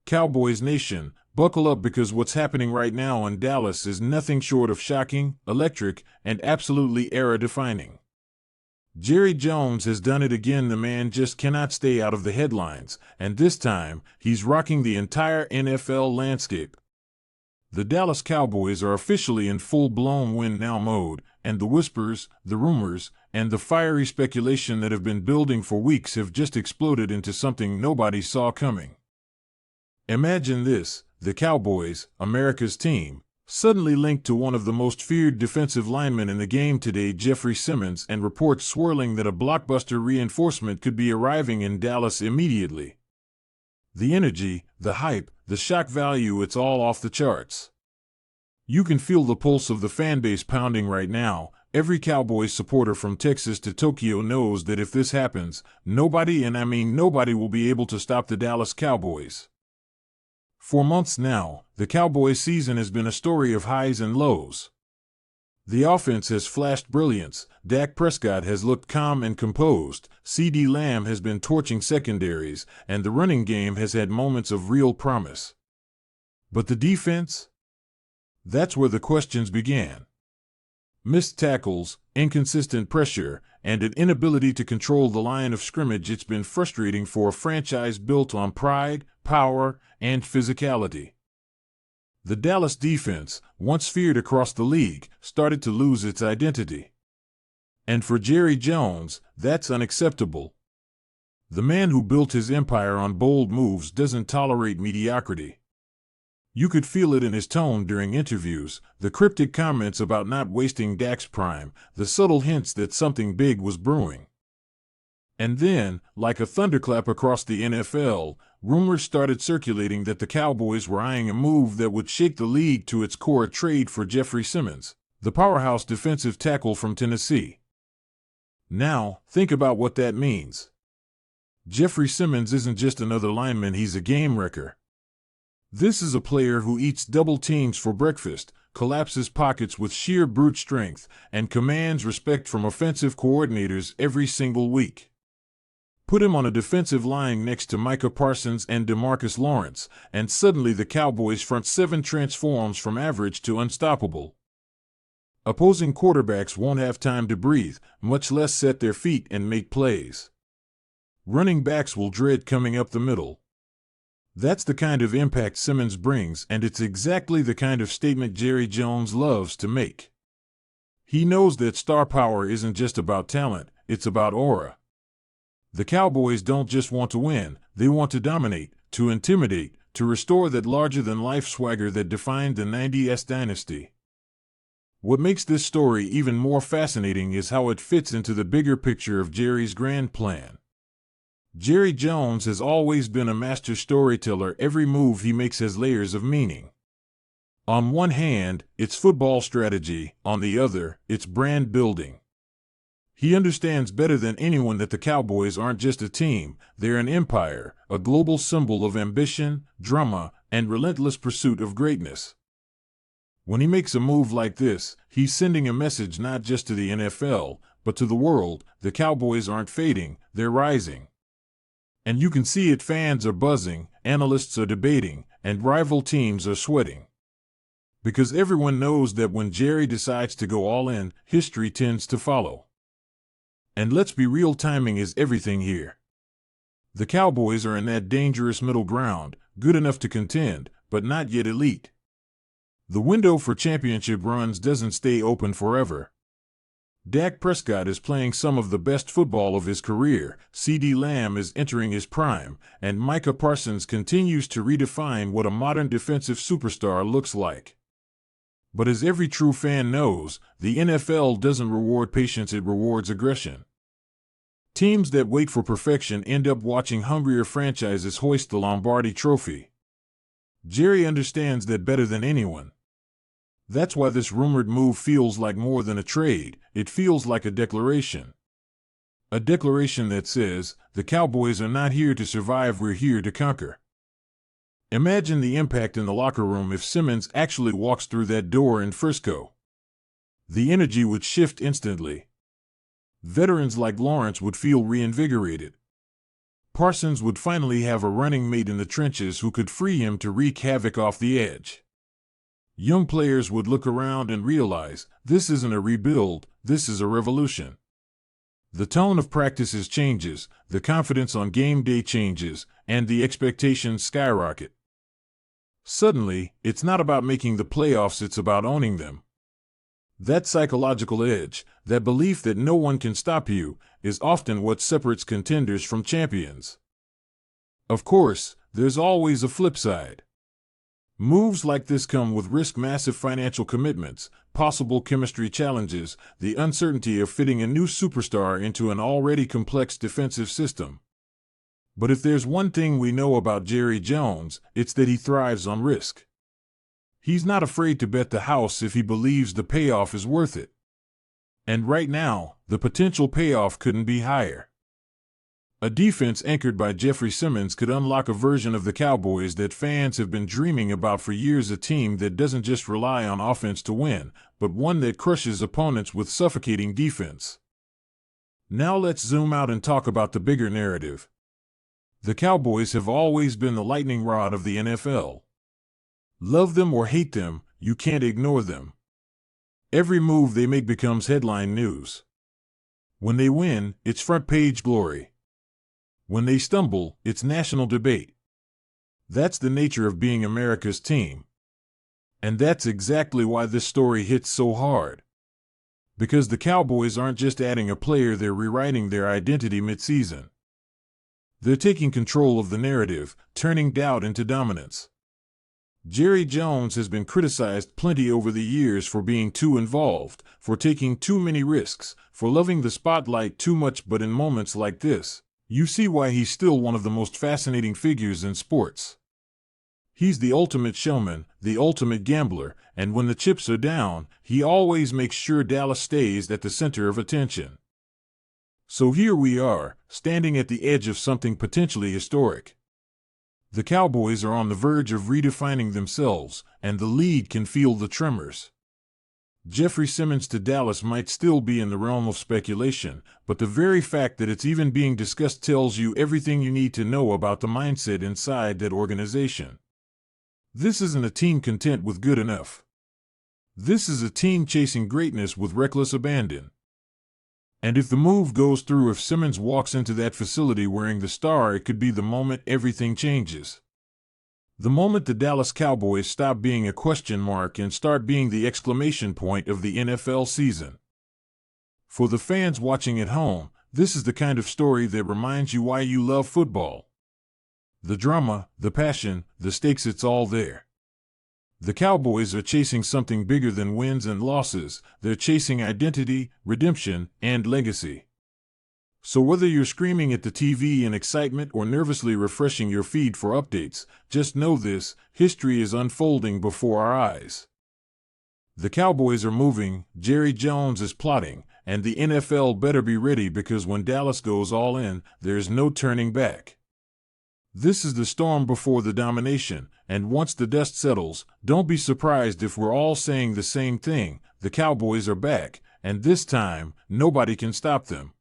Cowboys Nation, buckle up because what's happening right now in Dallas is nothing short of shocking, electric, and absolutely era-defining. Jerry Jones has done it again. The man just cannot stay out of the headlines, and this time, he's rocking the entire NFL landscape. The Dallas Cowboys are officially in full-blown win-now mode, and the whispers, the rumors, and the fiery speculation that have been building for weeks have just exploded into something nobody saw coming. Imagine this: the Cowboys, America's team, suddenly linked to one of the most feared defensive linemen in the game today, Jeffery Simmons, and reports swirling that a blockbuster reinforcement could be arriving in Dallas immediately. The energy, the hype, the shock value, it's all off the charts. You can feel the pulse of the fanbase pounding right now. Every Cowboys supporter from Texas to Tokyo knows that if this happens, nobody, and I mean nobody, will be able to stop the Dallas Cowboys. For months now, the Cowboys season has been a story of highs and lows. The offense has flashed brilliance, Dak Prescott has looked calm and composed, CeeDee Lamb has been torching secondaries, and the running game has had moments of real promise. But the defense? That's where the questions began. Missed tackles, inconsistent pressure, and an inability to control the line of scrimmage. It's been frustrating for a franchise built on pride, power, and physicality. The Dallas defense, once feared across the league, started to lose its identity. And for Jerry Jones, that's unacceptable. The man who built his empire on bold moves doesn't tolerate mediocrity. You could feel it in his tone during interviews, the cryptic comments about not wasting Dak's prime, the subtle hints that something big was brewing. And then, like a thunderclap across the NFL, rumors started circulating that the Cowboys were eyeing a move that would shake the league to its core: a trade for Jeffery Simmons, the powerhouse defensive tackle from Tennessee. Now, think about what that means. Jeffery Simmons isn't just another lineman, he's a game wrecker. This is a player who eats double teams for breakfast, collapses pockets with sheer brute strength, and commands respect from offensive coordinators every single week. Put him on a defensive line next to Micah Parsons and DeMarcus Lawrence, and suddenly the Cowboys' front seven transforms from average to unstoppable. Opposing quarterbacks won't have time to breathe, much less set their feet and make plays. Running backs will dread coming up the middle. That's the kind of impact Simmons brings, and it's exactly the kind of statement Jerry Jones loves to make. He knows that star power isn't just about talent, it's about aura. The Cowboys don't just want to win, they want to dominate, to intimidate, to restore that larger-than-life swagger that defined the 90s dynasty. What makes this story even more fascinating is how it fits into the bigger picture of Jerry's grand plan. Jerry Jones has always been a master storyteller. Every move he makes has layers of meaning. On one hand, it's football strategy, on the other, it's brand building. He understands better than anyone that the Cowboys aren't just a team, they're an empire, a global symbol of ambition, drama, and relentless pursuit of greatness. When he makes a move like this, he's sending a message not just to the NFL, but to the world: the Cowboys aren't fading, they're rising. And you can see it. Fans are buzzing, analysts are debating, and rival teams are sweating. Because everyone knows that when Jerry decides to go all in, history tends to follow. And let's be real, timing is everything here. The Cowboys are in that dangerous middle ground, good enough to contend, but not yet elite. The window for championship runs doesn't stay open forever. Dak Prescott is playing some of the best football of his career, CeeDee Lamb is entering his prime, and Micah Parsons continues to redefine what a modern defensive superstar looks like. But as every true fan knows, the NFL doesn't reward patience, it rewards aggression. Teams that wait for perfection end up watching hungrier franchises hoist the Lombardi Trophy. Jerry understands that better than anyone. That's why this rumored move feels like more than a trade, it feels like a declaration. A declaration that says, the Cowboys are not here to survive, we're here to conquer. Imagine the impact in the locker room if Simmons actually walks through that door in Frisco. The energy would shift instantly. Veterans like Lawrence would feel reinvigorated. Parsons would finally have a running mate in the trenches who could free him to wreak havoc off the edge. Young players would look around and realize, this isn't a rebuild, this is a revolution. The tone of practices changes, the confidence on game day changes, and the expectations skyrocket. Suddenly, it's not about making the playoffs, it's about owning them. That psychological edge, that belief that no one can stop you, is often what separates contenders from champions. Of course, there's always a flip side. Moves like this come with massive financial commitments, possible chemistry challenges, the uncertainty of fitting a new superstar into an already complex defensive system. But if there's one thing we know about Jerry Jones, it's that he thrives on risk. He's not afraid to bet the house if he believes the payoff is worth it. And right now, the potential payoff couldn't be higher. A defense anchored by Jeffery Simmons could unlock a version of the Cowboys that fans have been dreaming about for years, a team that doesn't just rely on offense to win, but one that crushes opponents with suffocating defense. Now let's zoom out and talk about the bigger narrative. The Cowboys have always been the lightning rod of the NFL. Love them or hate them, you can't ignore them. Every move they make becomes headline news. When they win, it's front-page glory. When they stumble, it's national debate. That's the nature of being America's team. And that's exactly why this story hits so hard. Because the Cowboys aren't just adding a player, they're rewriting their identity mid-season. They're taking control of the narrative, turning doubt into dominance. Jerry Jones has been criticized plenty over the years for being too involved, for taking too many risks, for loving the spotlight too much, but in moments like this, you see why he's still one of the most fascinating figures in sports. He's the ultimate showman, the ultimate gambler, and when the chips are down, he always makes sure Dallas stays at the center of attention. So here we are, standing at the edge of something potentially historic. The Cowboys are on the verge of redefining themselves, and the league can feel the tremors. Jeffery Simmons to Dallas might still be in the realm of speculation, but the very fact that it's even being discussed tells you everything you need to know about the mindset inside that organization. This isn't a team content with good enough. This is a team chasing greatness with reckless abandon. And if the move goes through, if Simmons walks into that facility wearing the star, it could be the moment everything changes. The moment the Dallas Cowboys stop being a question mark and start being the exclamation point of the NFL season. For the fans watching at home, this is the kind of story that reminds you why you love football. The drama, the passion, the stakes, it's all there. The Cowboys are chasing something bigger than wins and losses. They're chasing identity, redemption, and legacy. So whether you're screaming at the TV in excitement or nervously refreshing your feed for updates, just know this: history is unfolding before our eyes. The Cowboys are moving, Jerry Jones is plotting, and the NFL better be ready, because when Dallas goes all in, there's no turning back. This is the storm before the domination, and once the dust settles, don't be surprised if we're all saying the same thing: the Cowboys are back, and this time, nobody can stop them.